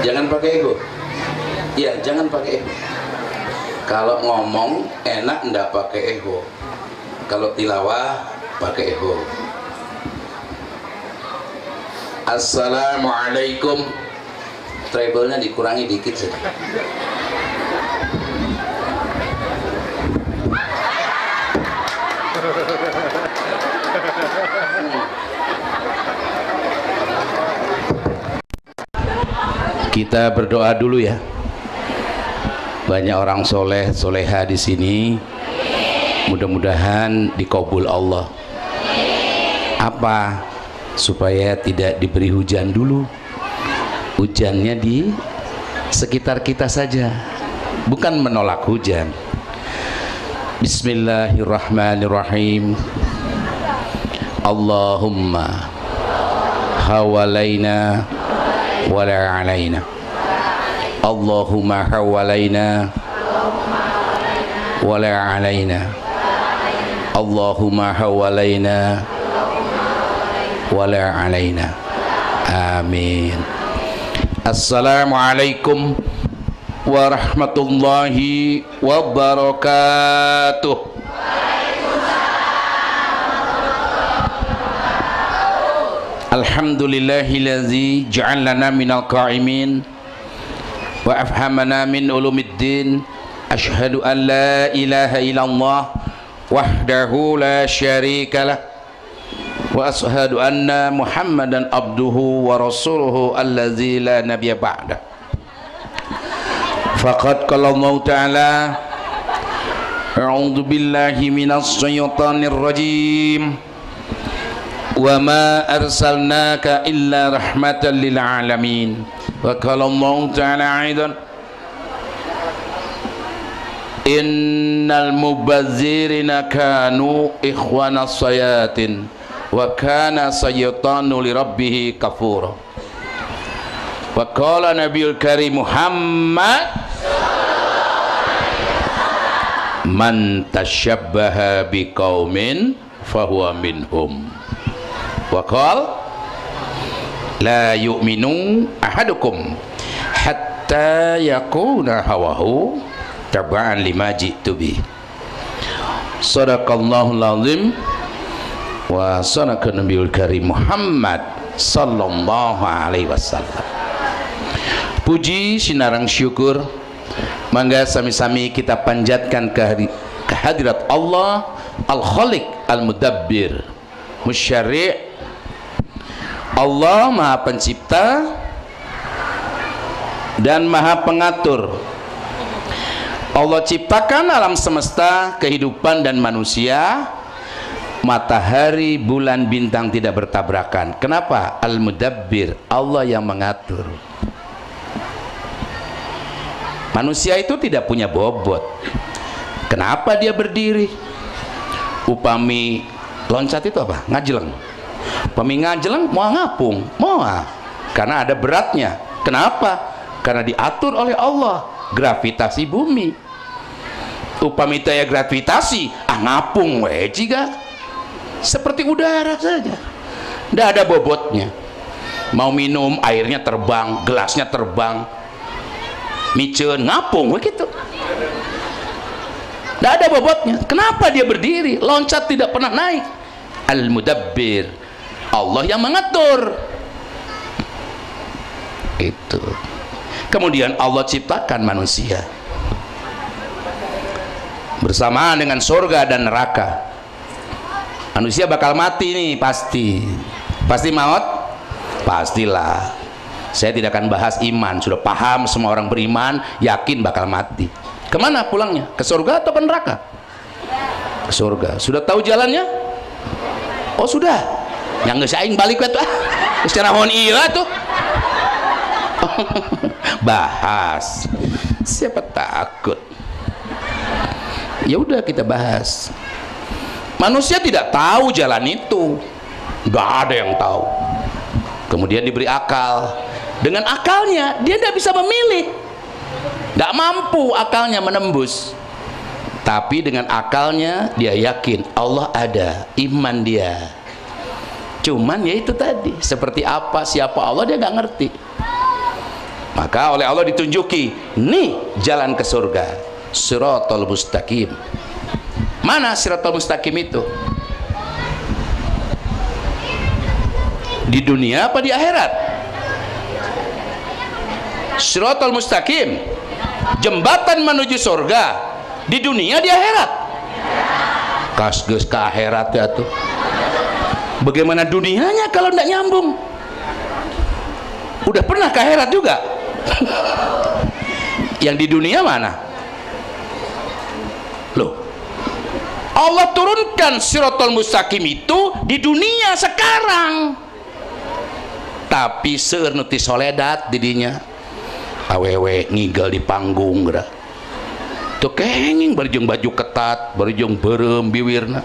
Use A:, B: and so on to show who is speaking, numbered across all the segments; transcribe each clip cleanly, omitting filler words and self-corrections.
A: Jangan pakai ego. Ya, jangan pakai ego. Kalau ngomong enak ndak pakai ego. Kalau tilawah pakai ego. Assalamualaikum, treble-nya dikurangi dikit saja. Kita berdoa dulu ya. Banyak orang soleh soleha di sini. Mudah-mudahan dikabul Allah. Apa? Supaya tidak diberi hujan dulu. Hujannya di sekitar kita saja, bukan menolak hujan. Bismillahirrahmanirrahim. Allahumma hawalaina wala alaina. Allahumma hawalaina wala alaina. Allahumma hawalaina wala alaina. Amin. Assalamualaikum warahmatullahi wabarakatuh. Alhamdulillahillazi ja'alana minal qa'imin wa afhamana min ulumiddin. Ashhadu an la ilaha illallah wahdahu la syarikalah wa ashhadu anna muhammadan abduhu wa rasuluhu allazi la nabiyya ba'da. Faqad qala Allah ta'ala a'udzu billahi minas syaitonir rajim wa ma arsalnaka illa rahmatan lil alamin. Wa qala Allah ta'ala aidan innal mubazzirina kanu ikhwanas sayatin wa kana sayyatanu li rabbih kafura. Wa qala nabiyul karim Muhammad man tashabbaha biqaumin fahuwa minhum. Wa qala la yu'minu ahadukum hatta yakuna hawahu taba'an lima ji'tu bi. Sadaqallahul azim wa sadaqa nabiyul karim Muhammad sallallahu alaihi wasallam. Puji sinarang syukur mangga sami-sami kita panjatkan kehadirat Allah Al-Khaliq Al-Mudabbir Musyari'. Allah Maha Pencipta dan Maha Pengatur. Allah ciptakan alam semesta, kehidupan dan manusia. Matahari, bulan, bintang tidak bertabrakan. Kenapa? Al-Mudabbir, Allah yang mengatur. Manusia itu tidak punya bobot. Kenapa dia berdiri? Upami loncat itu apa? Ngajeleng. Upami ngajeleng mau ngapung, mau karena ada beratnya. Kenapa? Karena diatur oleh Allah. Gravitasi bumi. Upami daya gravitasi, ngapung we jiga. Seperti udara saja. Tidak ada bobotnya. Mau minum airnya terbang, gelasnya terbang. Micen ngapung begitu. Tidak ada bobotnya. Kenapa dia berdiri? Loncat tidak pernah naik. Al-Mudabbir, Allah yang mengatur. Itu. Kemudian Allah ciptakan manusia bersamaan dengan surga dan neraka. Manusia bakal mati nih, pasti maut, pastilah. Saya tidak akan bahas iman, sudah paham semua orang beriman, yakin bakal mati. Kemana pulangnya? Ke surga atau ke neraka? Ke surga. Sudah tahu jalannya? Oh sudah. Yang geus aing balik we tuh. Secara hon iya tuh. Bahas. Siapa takut? Ya udah kita bahas. Manusia tidak tahu jalan itu. Nggak ada yang tahu. Kemudian diberi akal. Dengan akalnya dia tidak bisa memilih, tidak mampu akalnya menembus. Tapi dengan akalnya dia yakin Allah ada, iman dia. Cuman ya itu tadi, seperti apa, siapa Allah dia nggak ngerti. Maka oleh Allah ditunjuki, nih jalan ke surga, Shiratal Mustaqim. Mana Shiratal Mustaqim itu? Di dunia apa di akhirat? Shiratal Mustaqim, jembatan menuju surga, di dunia di akhirat. Kasges ke akhirat ya tuh. Bagaimana dunianya kalau tidak nyambung? Udah pernah ke akhirat juga? Yang di dunia mana? Loh, Allah turunkan Shiratal Mustaqim itu di dunia sekarang. Tapi seueur nu ti soledat didinya. Awewe ngigel di panggung geura. Tuh kenging barjung baju ketat, barjung beureum biwirna.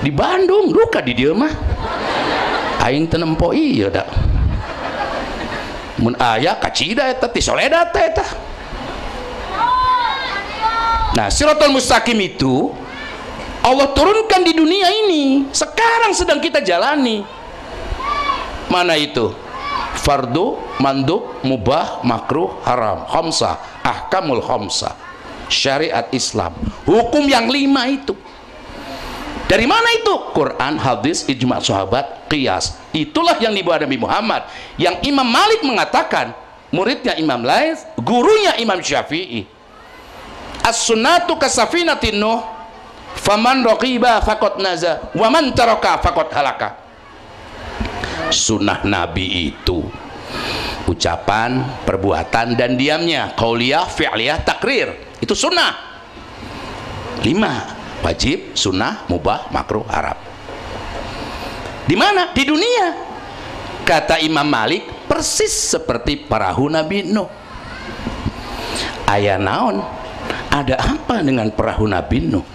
A: Di Bandung duka di dieu mah. Aing teu nempo ieu da. Mun aya kacida eta ti soledat eta. Nah, Shiratal Mustaqim itu Allah turunkan di dunia ini, sekarang sedang kita jalani. Mana itu? Fardu, mandub, mubah, makruh, haram, khamsah, ahkamul khamsah, syariat Islam, hukum yang 5 itu. Dari mana itu? Quran, hadis, ijma' sahabat, qiyas. Itulah yang dibawa Nabi Muhammad, yang Imam Malik mengatakan, muridnya Imam Laits, gurunya Imam Syafi'i, as-sunnatu kasafinatin Nuh, faman raqiba faqad naza, wa man taraka faqad halaka. Sunnah Nabi itu ucapan, perbuatan, dan diamnya, qauliyah, fi'liyah, takrir. Itu sunnah. 5. Wajib, sunnah, mubah, makruh, haram. Di mana? Di dunia. Kata Imam Malik, persis seperti perahu Nabi Nuh. Aya naon? Ada apa dengan perahu Nabi Nuh?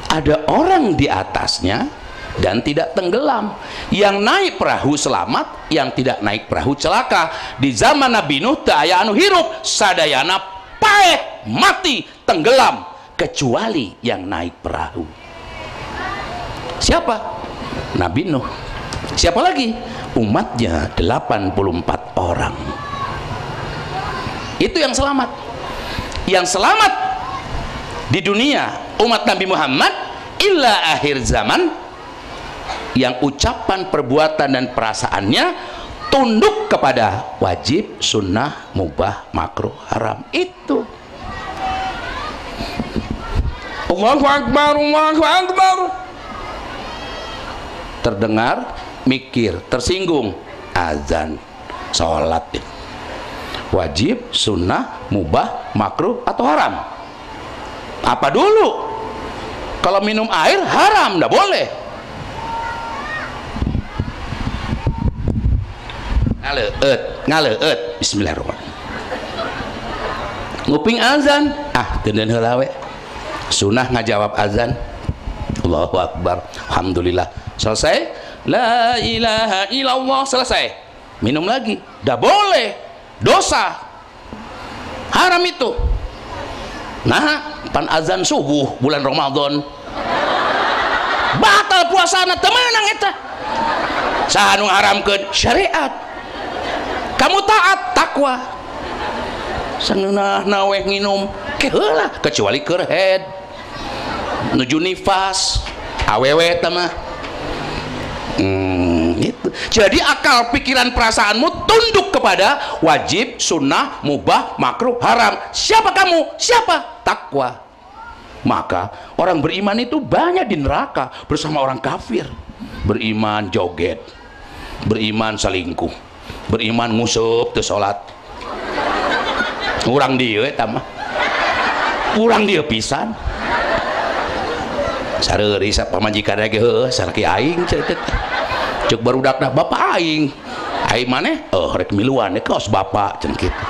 A: Ada orang di atasnya dan tidak tenggelam. Yang naik perahu selamat, yang tidak naik perahu celaka. Di zaman Nabi Nuh teu aya anu hirup, sadayana paeh, mati, tenggelam, kecuali yang naik perahu. Siapa? Nabi Nuh. Siapa lagi? Umatnya 84 orang. Itu yang selamat. Yang selamat di dunia umat Nabi Muhammad illa akhir zaman, yang ucapan, perbuatan, dan perasaannya tunduk kepada wajib, sunnah, mubah, makruh, haram. Itu. Allahu Akbar, Allahu Akbar. Terdengar, mikir, tersinggung, azan, sholat. Wajib, sunnah, mubah, makruh, atau haram? Apa dulu? Kalau minum air haram, nggak boleh. Ngaleut, bismillahirrahmanirrahim. Nguping azan, teudeun heula we. Sunnah ngajawab azan, Allahu Akbar, alhamdulillah, selesai, la ilaha illallah, selesai. Minum lagi, dah boleh, dosa, haram itu. Nah, pan azan subuh bulan Ramadan, batal puasana, temenang eta. Saha nu ngaharamkeun? Syariat. Kamu taat, takwa. Sangeunah nawe nginum keheula, kecuali keur head nuju nifas awewe tamah. Gitu. Jadi akal, pikiran, perasaanmu tunduk kepada wajib, sunnah, mubah, makruh, haram. Siapa kamu? Siapa? Takwa. Maka orang beriman itu banyak di neraka bersama orang kafir. Beriman joget, beriman selingkuh, beriman ngusup teu salat. Urang dieu eta mah. Urang dieu pisan. Sareuri pamajikan ge heuh sareki aing ceuk. Ceuk barudakna bapak aing. Aing maneh rek miluan kaos bapak cenah kitu.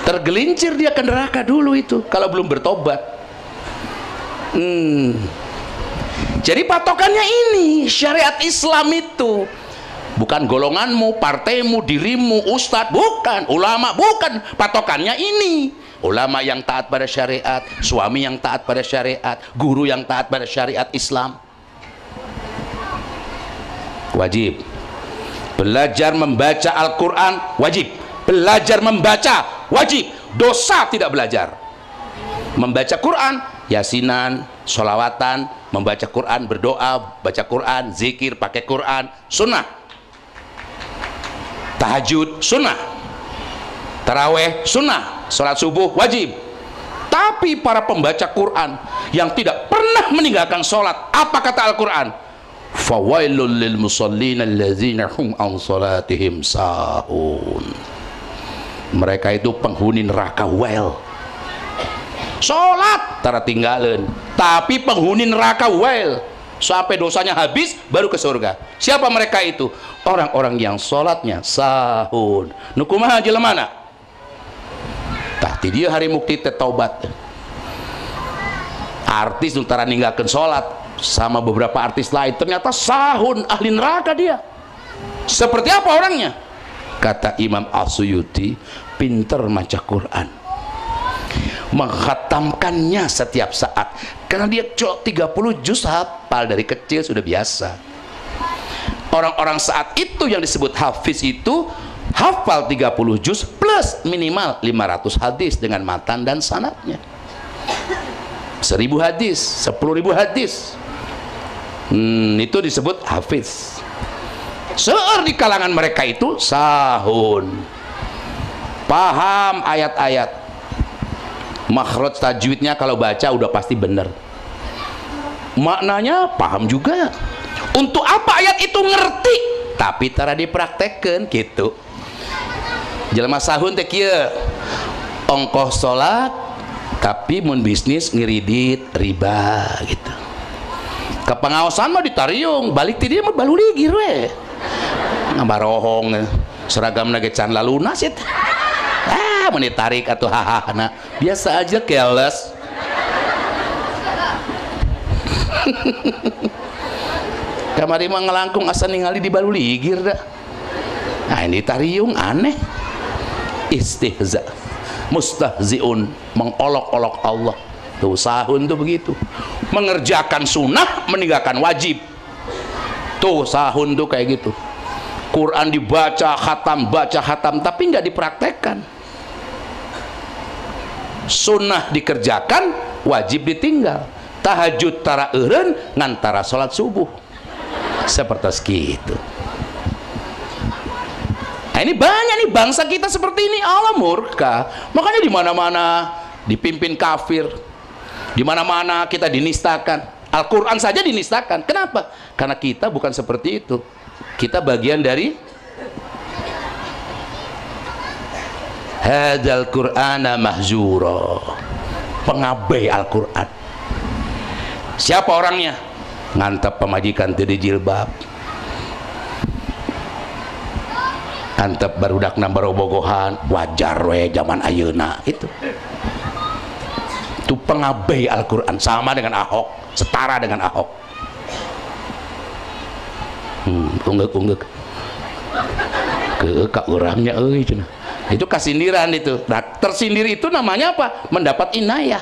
A: Tergelincir dia ke neraka dulu itu kalau belum bertobat. Jadi patokannya ini syariat Islam itu. Bukan golonganmu, partaimu, dirimu, ustadz, bukan, ulama, bukan. Patokannya ini. Ulama yang taat pada syariat, suami yang taat pada syariat, guru yang taat pada syariat Islam. wajib. Belajar membaca Al-Quran wajib. Belajar membaca wajib. Dosa tidak belajar. Membaca Quran, yasinan, sholawatan, membaca Quran, berdoa, baca Quran, zikir, pakai Quran, sunnah. Tahajud, sunnah. Taraweh, sunnah. Sholat subuh, wajib. Tapi para pembaca Quran yang tidak pernah meninggalkan sholat, apa kata Al-Quran? Fawailul lil musallin allazina hum an salatihim sahun. Mereka itu penghuni neraka wail. Sholat tara tinggalin, tapi penghuni neraka wail sampai dosanya habis baru ke surga. Siapa mereka itu? Orang-orang yang sholatnya sahun. Nukumaha jelemana tahti dia hari mukti taubat. Artis nutara ninggalkan sholat sama beberapa artis lain ternyata sahun, ahli neraka dia. Seperti apa orangnya? Kata Imam As-Suyuti, pinter maca Quran, menghatamkannya setiap saat, karena dia 30 juz hafal dari kecil, sudah biasa. Orang-orang saat itu yang disebut hafiz itu hafal 30 juz plus minimal 500 hadis dengan matan dan sanadnya. 1000 hadis, 10.000 hadis. Itu disebut hafiz. Seueur di kalangan mereka itu sahun, paham ayat-ayat, makhraj tajwidnya kalau baca udah pasti bener, maknanya paham juga. Untuk apa ayat itu ngerti, tapi tara dipraktekkan gitu. Jelema sahun teh kieu, ongkoh salat tapi mun bisnis ngiridit riba gitu. Kepengawasan mah ditariung, balik ti dieu mah baluligir we. Ngabarohong seragamna ge can lalunas eta. Mun ditarik atuh hahahna biasa aja, keles. Kamari mah ngelangkung asa ningali di baluligir dah. Nah ini tariung aneh. Istihza, mustahziun, mengolok-olok Allah. Tuh sahun tuh begitu. Mengerjakan sunnah, meninggalkan wajib. Tuh sahun tuh kayak gitu. Quran dibaca khatam, baca khatam, tapi nggak dipraktekkan. Sunnah dikerjakan, wajib ditinggal. Tahajud tara eureun ngantara sholat subuh. Seperti segitu. Nah, ini banyak nih bangsa kita seperti ini. Allah murka. Makanya di mana-mana dipimpin kafir. Di mana-mana kita dinistakan. Al-Quran saja dinistakan. Kenapa? Karena kita bukan seperti itu. Kita bagian dari hadzal Qur'ana mahzura, pengabai Al-Quran. Siapa orangnya? Ngantap pemajikan teu jilbab, ngantap barudak barobogohan, wajar we zaman ayeuna itu. Itu pengabai Al-Quran, sama dengan Ahok, setara dengan Ahok. Unggek ke orangnya cenah. Itu kasindiran itu. Nah, tersindir itu namanya apa? Mendapat inayah.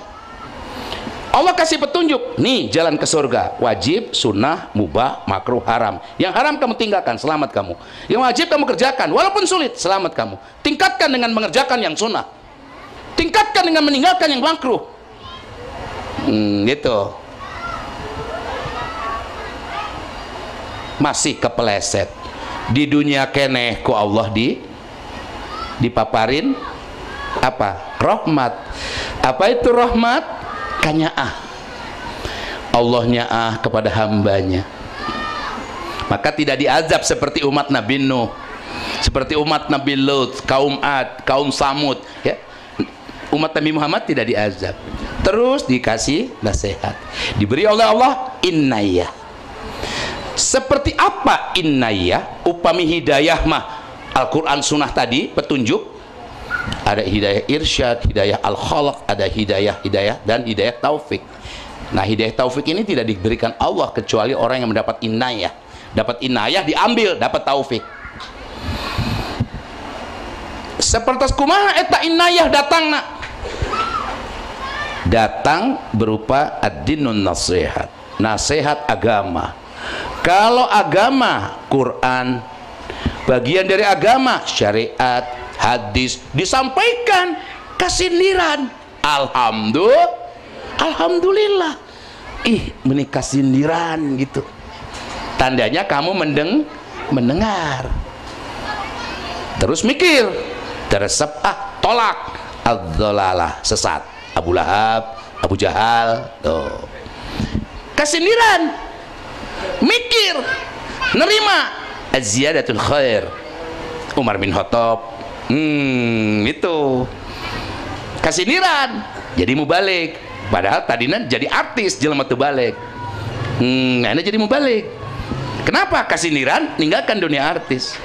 A: Allah kasih petunjuk, nih jalan ke surga, wajib, sunnah, mubah, makruh, haram. Yang haram kamu tinggalkan, selamat kamu. Yang wajib kamu kerjakan, walaupun sulit, selamat kamu. Tingkatkan dengan mengerjakan yang sunnah, tingkatkan dengan meninggalkan yang makruh. Gitu. Masih kepeleset di dunia keneh ku Allah dipaparin apa? Rahmat. Apa itu rahmat? Kanyaah. Allah nyaah kepada hambanya, maka tidak diazab seperti umat Nabi Nuh, seperti umat Nabi Lut, kaum Ad, kaum Samud ya. Umat Nabi Muhammad tidak diazab, terus dikasih nasihat, diberi oleh Allah inayah. Seperti apa inayah? Upami hidayah mah Al-Quran sunnah tadi petunjuk, ada hidayah irsyad, hidayah al-khalaq, ada hidayah dan hidayah taufik. Nah hidayah taufik ini tidak diberikan Allah kecuali orang yang mendapat inayah. Dapat inayah diambil, dapat taufik. Seperti kumaha eta inayah datang berupa ad-dinun nasihat, nasihat agama. Kalau agama, Quran, bagian dari agama, syariat, hadis disampaikan, kasindiran, alhamdulillah. Ih, menikah sindiran gitu. Tandanya kamu mendengar. Terus mikir, teresep, tolak, ad-dhalalah, sesat. Abu Lahab, Abu Jahal, tuh. Kasindiran, mikir, nerima, az-ziyadatul khair, Umar bin Khattab, itu. Kasindiran, jadi mubalik. Padahal tadinya jadi artis, jelema teu balik. Ini jadi mubalik. Kenapa? Kasindiran, ninggalkan dunia artis.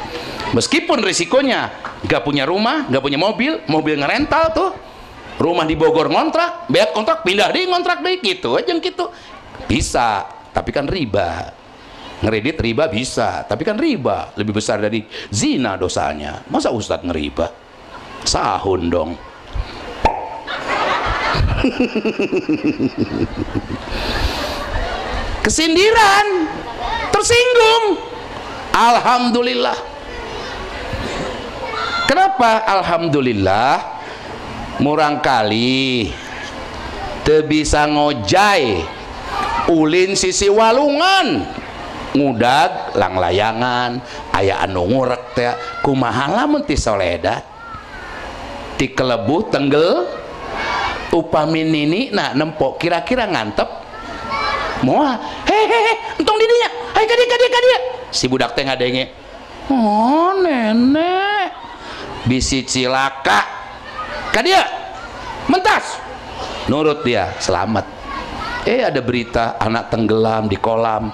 A: Meskipun risikonya gak punya rumah, gak punya mobil ngerental tuh, rumah di Bogor ngontrak, beak kontrak, pindah di ngontrak deh, gitu aja gitu. Bisa, tapi kan riba. Ngeredit riba bisa, tapi kan riba lebih besar dari zina dosanya. Masa Ustadz ngeriba? Sahun dong. Kesindiran, tersinggung, alhamdulillah. Kenapa alhamdulillah? Murang kali teu bisa ngojay ulin sisi walungan, ngudag lang layangan, aya anu ngurek teh kumaha lamun ti Soledad ti Kelebuh tenggel upami nini nah nempok kira-kira ngantep moal hehehe entong didinya hai kadia si budak teh ngadenge oh nenek bisi cilaka kadia mentas nurut dia selamat. Ada berita anak tenggelam di kolam,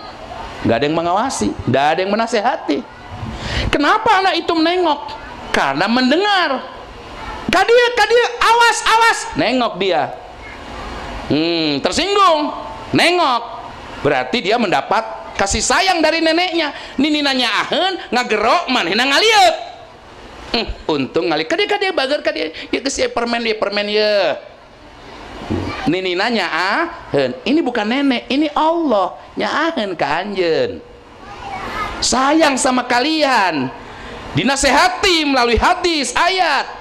A: nggak ada yang mengawasi, nggak ada yang menasehati. Kenapa anak itu menengok? Karena mendengar. Kadia, awas, nengok dia. Tersinggung, nengok. Berarti dia mendapat kasih sayang dari neneknya. Nini nanya ahen, ngagerok manehna ngalieup. Untung ngalieup. Kadia bager kadia. Ya geus permen ya. Nini nanya ahen, ini bukan nenek, ini Allah nyahen ke anjen. Sayang sama kalian, dinasehati melalui hadis, ayat,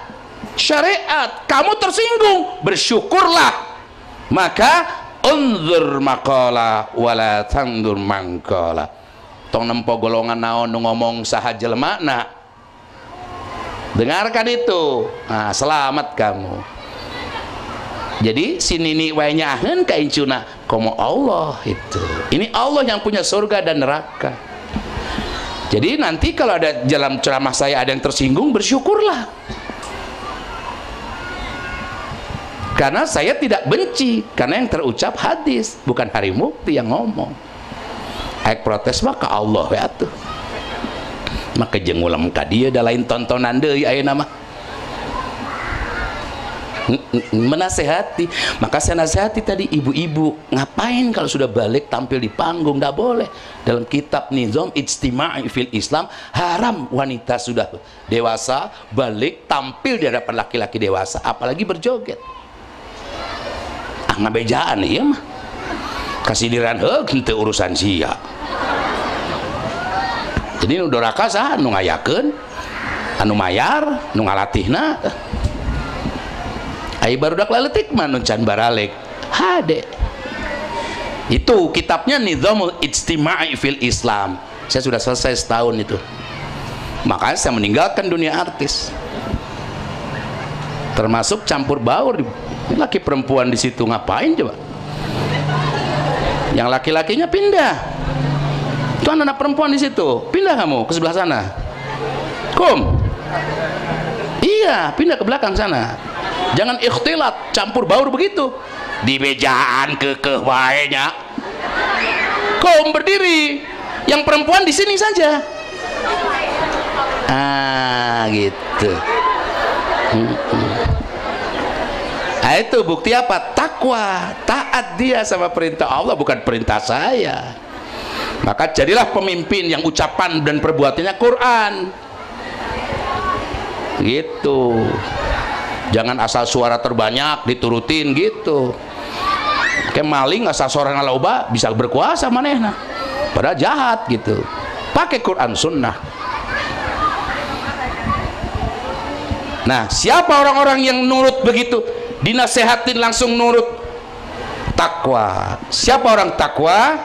A: syariat. Kamu tersinggung, bersyukurlah. Maka unzur maqala wala tandur mangkala. Tong nempo golongan naon nu ngomong saha jelema. Dengarkan itu, nah, selamat kamu. Jadi si nini wae nyaheun ka incuna komo Allah itu. Ini Allah yang punya surga dan neraka. Jadi nanti kalau ada dalam ceramah saya ada yang tersinggung, bersyukurlah. Karena saya tidak benci, karena yang terucap hadis, bukan Hari Mukti yang ngomong. Aik protes mah ka Allah ya tuh. Maka jeung ulam ka dieu da lain tontonan deui ayeuna mah. Menasehati. Maka saya nasihati tadi ibu-ibu, ngapain kalau sudah balik tampil di panggung? Nggak boleh. Dalam kitab Nizam Ijtima'i fil Islam, haram wanita sudah dewasa balik tampil di hadapan laki-laki dewasa, apalagi berjoget. Ngabejaan ya mah. Kasih diran henteu urusan sia. Jadi nu doraka saha nu ngayakeun, anu mayar, nu ngalatihna. Ai barudak laletik mah nu can baralik hade. Itu kitabnya Nizamul Ijtima'i fil Islam. Saya sudah selesai setahun itu. Makanya saya meninggalkan dunia artis. Termasuk campur baur. Laki perempuan di situ ngapain coba? Yang laki-lakinya pindah. Itu anak-anak perempuan di situ. Pindah kamu ke sebelah sana. Kum. Iya, pindah ke belakang sana. Jangan ikhtilat, campur baur begitu. Di bejaan ke waenya. Kaum berdiri, yang perempuan di sini saja. Gitu. Itu bukti apa? Takwa, taat dia sama perintah Allah, bukan perintah saya. Maka jadilah pemimpin yang ucapan dan perbuatannya Quran. Gitu. Jangan asal suara terbanyak diturutin gitu. Kayak maling asal suara loba bisa berkuasa manehna. padahal jahat gitu. Pakai Quran Sunnah. Nah, siapa orang-orang yang nurut begitu, dinasehatin langsung nurut? Takwa. Siapa orang takwa?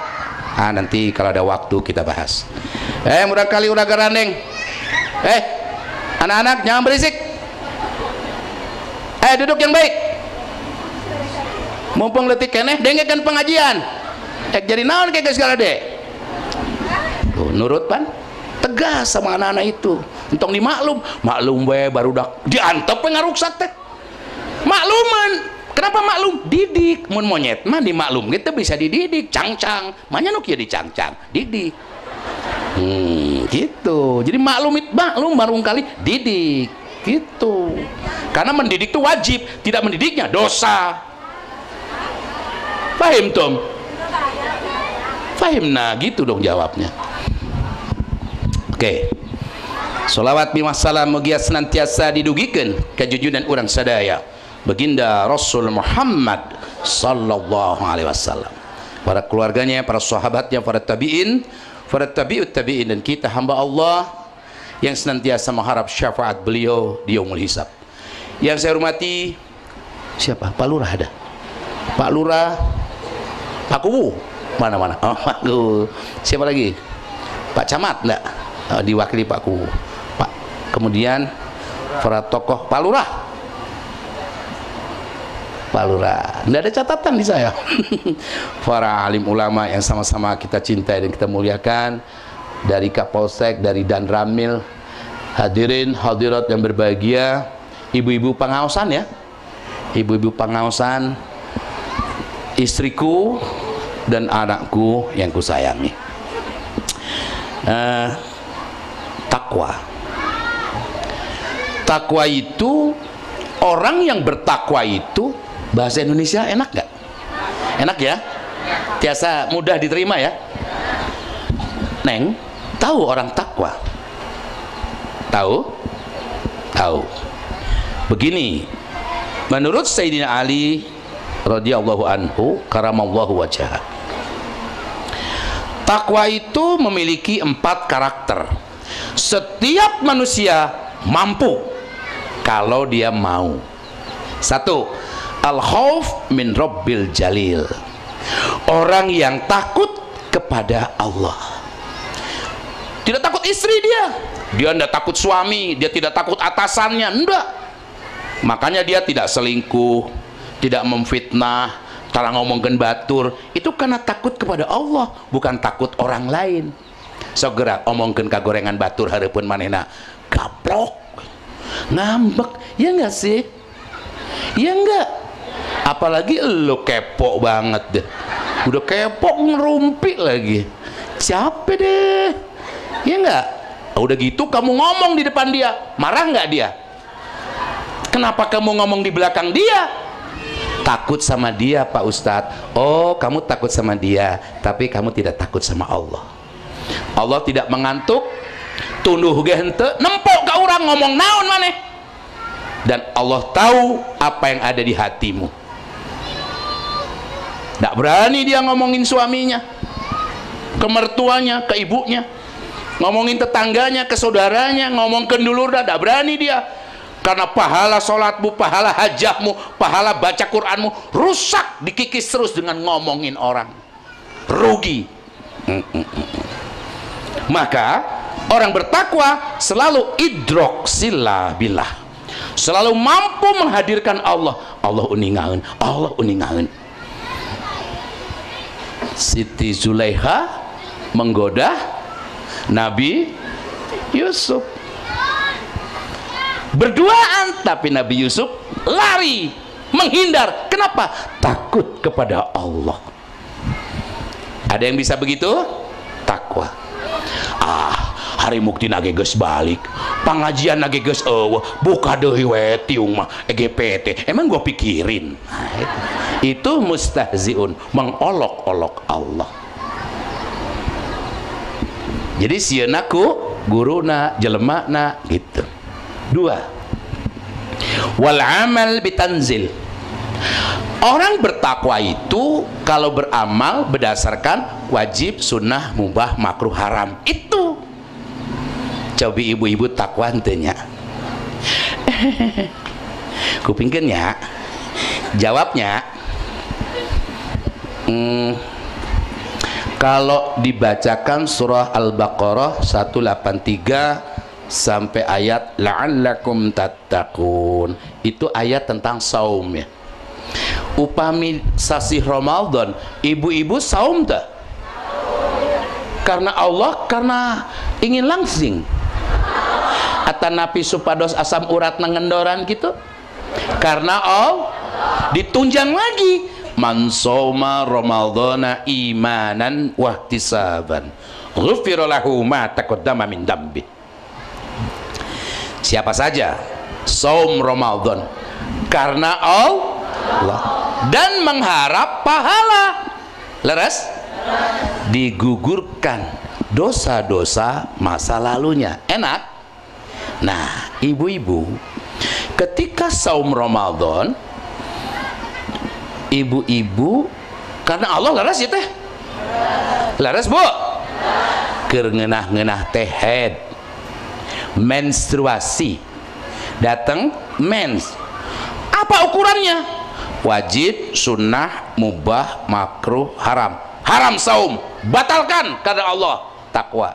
A: Ah, nanti kalau ada waktu kita bahas. Mudah kali udah gerandeng. Anak-anak jangan berisik. Duduk yang baik. Mumpung letik keneh dengekan pengajian. Jadi naon kayak segala deh. Nurut pan? Tegas sama anak-anak itu. Entong dimaklum, maklum we baru dak diantep ngaruksak teh. Makluman. Kenapa maklum? Didik. Mun monyet mah dimaklum gitu bisa dididik, cang-cang. Manya nu kieu dicang-cang, didik. Gitu. Jadi maklum barangkali didik. Gitu. Karena mendidik itu wajib, tidak mendidiknya dosa. Paham Tom? Paham, nah gitu dong jawabnya. Oke. Sholawat miwah salam mugia senantiasa didugikan kejujuran orang sadaya baginda Rasul Muhammad sallallahu alaihi wasallam, para keluarganya, para sahabatnya, para tabi'in, para tabi'ut tabi'in, dan kita hamba Allah yang senantiasa mengharap syafaat beliau di yaumul hisab. Yang saya hormati siapa? Pak Lurah ada? Pak Lurah, Pak Kubu, mana-mana? Oh, Pak Kubu. Siapa lagi? Pak Camat enggak? Diwakili Pak Kubu. Pak, kemudian para tokoh Pak Lurah. Pak Lurah, tidak ada catatan di saya. Para alim ulama yang sama-sama kita cintai dan kita muliakan, dari Kapolsek, dari Dan Ramil, hadirin hadirat yang berbahagia, ibu-ibu pengawasan ya, ibu-ibu pengawasan, istriku dan anakku yang kusayangi. Takwa. Takwa itu, orang yang bertakwa itu, bahasa Indonesia enak nggak? Enak ya? Biasa mudah diterima ya? Neng, tahu orang takwa? Tahu? Tahu. Begini, menurut Sayyidina Ali radhiyallahu anhu karamallahu wajhah, takwa itu memiliki 4 karakter. Setiap manusia mampu kalau dia mau. 1. Al-khauf min Rabbil Jalil, orang yang takut kepada Allah. Tidak takut istri dia tidak takut suami, dia tidak takut atasannya, enggak. Makanya dia tidak selingkuh, tidak memfitnah, tara ngomongkeun batur. Itu karena takut kepada Allah, bukan takut orang lain. Segera omongkeun kagorengan batur hareupeun manehna, gaplok, ngambek, ya enggak sih? Ya enggak. Apalagi lo kepo banget deh, udah kepo ngerumpi lagi, capek deh, ya enggak? Udah gitu kamu ngomong di depan dia, marah nggak dia? Kenapa kamu ngomong di belakang dia? Takut sama dia Pak Ustadz. Oh, kamu takut sama dia, tapi kamu tidak takut sama Allah. Allah tidak mengantuk, tunduh gente, nempok ke orang ngomong naon maneh. Dan Allah tahu apa yang ada di hatimu. Tidak berani dia ngomongin suaminya, ke mertuanya, ke ibunya, ngomongin tetangganya, ke saudaranya, ngomong ke dulur, tidak berani dia. Karena pahala sholatmu, pahala hajahmu, pahala baca Quranmu rusak, dikikis terus dengan ngomongin orang. Rugi. Maka orang bertakwa selalu idrok billah, selalu mampu menghadirkan Allah. Allah uningaun, Allah uningaun. Siti Zulaiha menggoda Nabi Yusuf, berduaan, tapi Nabi Yusuf lari, menghindar. Kenapa? Takut kepada Allah. Ada yang bisa begitu? Takwa. Hari mukti nage geus balik, pengajian nage geus buka deui we tiung mah EGPT. Emang gua pikirin. Nah, itu mustahziun, mengolok-olok Allah. Jadi sieuna ku guruna, jelemana gitu. 2. Wal amal bitanzil, Orang bertakwa itu kalau beramal berdasarkan wajib, sunnah, mubah, makruh, haram. Itu coba ibu-ibu takwa hentenya. Kupingkeun ya. Jawabnya kalau dibacakan surah Al-Baqarah 183 sampai ayat la'allakum tattaqun, itu ayat tentang saum ya. Upami sasi Ramadan, ibu-ibu saum tak? Karena Allah, karena ingin langsing. Atanapi supados asam urat nangendoran gitu. Karena Allah ditunjang lagi, man soma ramadhana imanan wahtisaban ghufira lahu ma taqaddama min dambi. Siapa saja saum Ramadan karena Allah dan mengharap pahala, leres, digugurkan dosa-dosa masa lalunya. Enak. Nah, ibu-ibu, ketika saum Ramadan, ibu-ibu karena Allah, leres ya teh, leres bu, keur ngeunah-ngeunah teh haid, menstruasi, datang mens, apa ukurannya? Wajib, sunnah, mubah, makruh, haram. Haram saum, batalkan karena Allah. Takwa,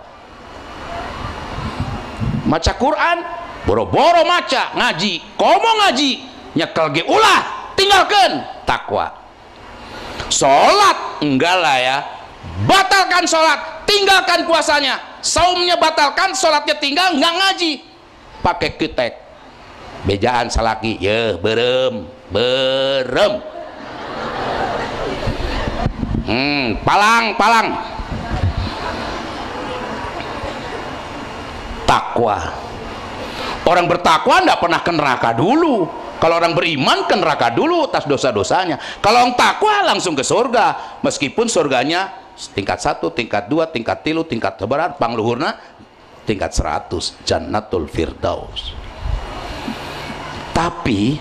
A: maca Quran, boro-boro maca, ngaji, komo ngaji, nyekel ge ulah, tinggalkan. Takwa. Sholat enggak lah ya, batalkan sholat, tinggalkan puasanya. Saumnya batalkan, sholatnya tinggal, nggak ngaji, pakai kitek, bejaan salaki, ya berem, palang. Takwa. Orang bertakwa tidak pernah ke neraka dulu. Kalau orang beriman ke neraka dulu atas dosa-dosanya. Kalau orang takwa langsung ke surga, meskipun surganya tingkat 1, tingkat 2, tingkat 3, tingkat sebaran, pangluhurna tingkat 100, Jannatul Firdaus. Tapi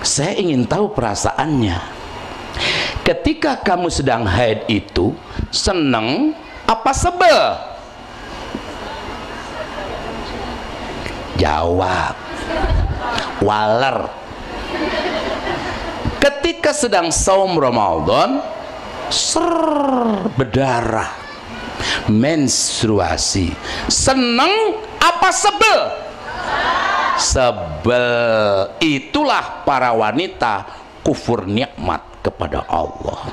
A: saya ingin tahu perasaannya. Ketika kamu sedang haid itu, seneng apa sebel? Jawab. Waler. Ketika sedang saum Ramadan, berdarah, menstruasi, seneng apa sebel? Sebel. Itulah para wanita kufur nikmat kepada Allah.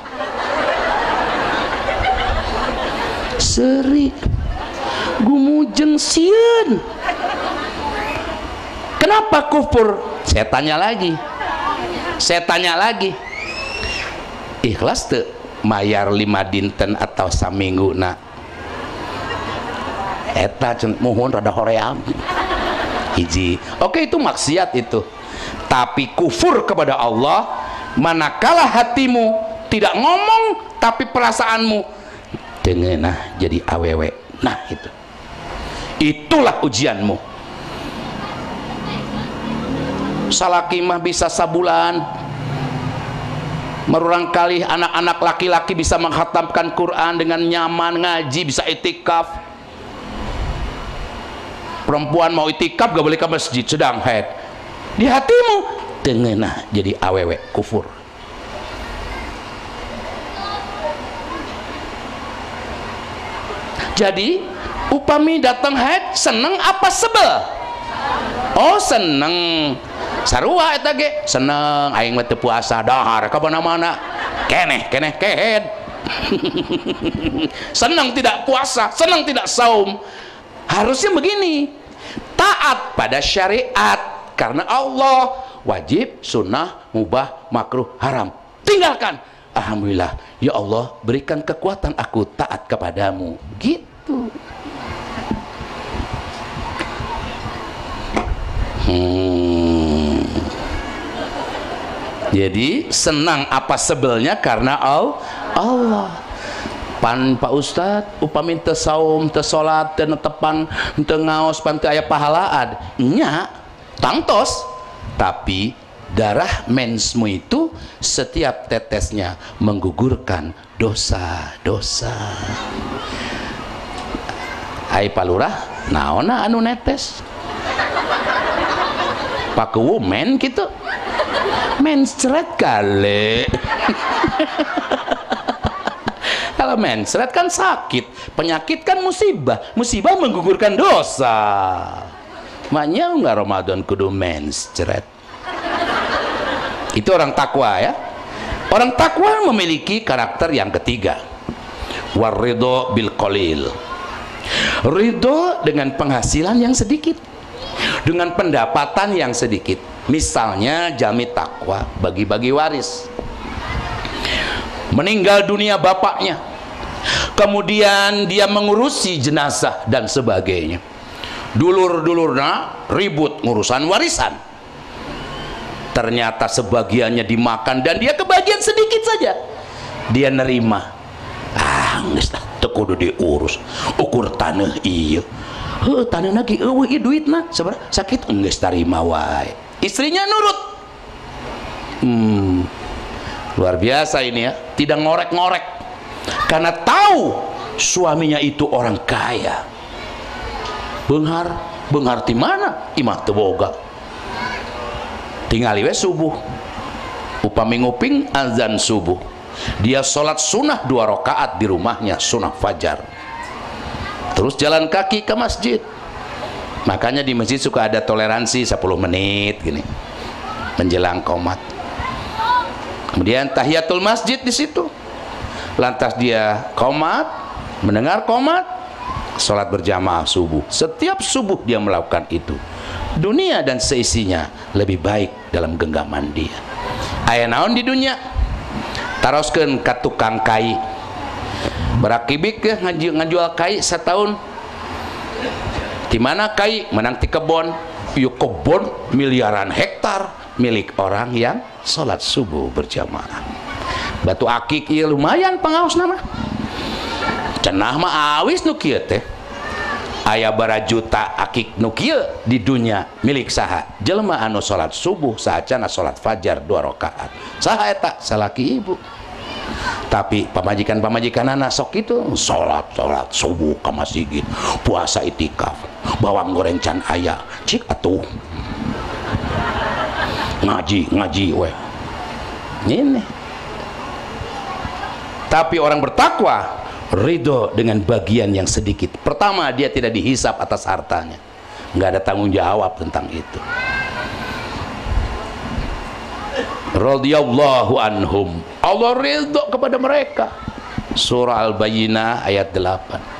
A: Seri gumujeng sieun. Kenapa kufur? Saya tanya lagi. Ikhlas tuh mayar 5 dinten atau saminggu nak? Eta muhun rada hoream. Hiji. Oke, itu maksiat itu. Tapi kufur kepada Allah, manakala hatimu tidak ngomong tapi perasaanmu dengenah jadi awewe. Nah, itulah ujianmu. Salaki mah bisa sabulan, merurang kali anak-anak laki-laki bisa menghatamkan Quran dengan nyaman, ngaji, bisa itikaf. Perempuan mau itikaf gak boleh ke masjid, sedang haid. Di hatimu dengenah jadi awewe, kufur. Jadi upami datang haid, seneng apa sebel? Oh, seneng. Sarua eta ge seneng, aing mah teu puasa dahar ka mana-mana. Keneh kehed. Senang tidak puasa, senang tidak saum. Harusnya begini. Taat pada syariat karena Allah, wajib, sunnah, mubah, makruh, haram. Tinggalkan. Alhamdulillah, ya Allah, berikan kekuatan aku taat kepadamu. Gitu. Jadi senang apa sebelnya karena Allah. Pan Pak Ustad upami teu saum, teu salat, teu netepan, teu ngaos, pan teu aya pahalaan nya tangtos, tapi darah mensmu itu setiap tetesnya menggugurkan dosa-dosa. Hai palurah, naona anu netes? Pakuwu men gitu, mensret kali. Kalau mensret kan sakit, penyakit kan musibah, musibah menggugurkan dosa. Maknya nggak Ramadan kudu mensret. Itu orang takwa ya. Orang takwa memiliki karakter yang ketiga, waridho bil qalil. Ridho dengan penghasilan yang sedikit, dengan pendapatan yang sedikit. Misalnya jami takwa, bagi-bagi waris. Meninggal dunia bapaknya, kemudian dia mengurusi jenazah dan sebagainya. Dulur-dulurna ribut ngurusan warisan. Ternyata sebagiannya dimakan dan dia kebagian sedikit saja. Dia nerima. Geus tah teu kudu diurus. Ukur taneuh ieu. Heuh taneuhna ge eueuh ieu duitna sabaraha? Sakit geus tarima wae. Istrinya nurut. Luar biasa ini ya, tidak ngorek-ngorek. Karena tahu suaminya itu orang kaya. Beunghar ti mana? Imah teu boga. Tingali we subuh. Upami nguping azan subuh, dia sholat sunnah 2 rakaat di rumahnya, sunnah fajar. Terus jalan kaki ke masjid. Makanya di masjid suka ada toleransi 10 menit gini menjelang qomat. Kemudian tahiyatul masjid di situ. Lantas dia qomat, mendengar qomat, sholat berjamaah subuh. Setiap subuh dia melakukan itu. Dunia dan seisinya lebih baik dalam genggaman dia. Aya naon di dunia? Taroskeun ka tukang kai. Berakibik ke ngajual kai setahun. Di mana kai? Menang ti kebon. Ieu kebon miliaran hektar milik orang yang sholat subuh berjamaah. Batu akik ieu lumayan pangaos nama. Cenah mah awis nu kieu teh. Aya barajuta akik nu kieu di dunia milik saha? Jelema anu sholat subuh saacana sholat fajar 2 rakaat. Saha eta? Salaki ibu. Tapi pamajikan-pamajikanana sok itu sholat subuh ke masjid, puasa itikaf, bawang goreng can aya, cik atuh ngaji weh ini. Tapi orang bertakwa ridho dengan bagian yang sedikit. Pertama, dia tidak dihisap atas hartanya, nggak ada tanggung jawab tentang itu. Radhiyallahu anhum, Allah ridho kepada mereka. Surah Al-Bayyinah ayat 8.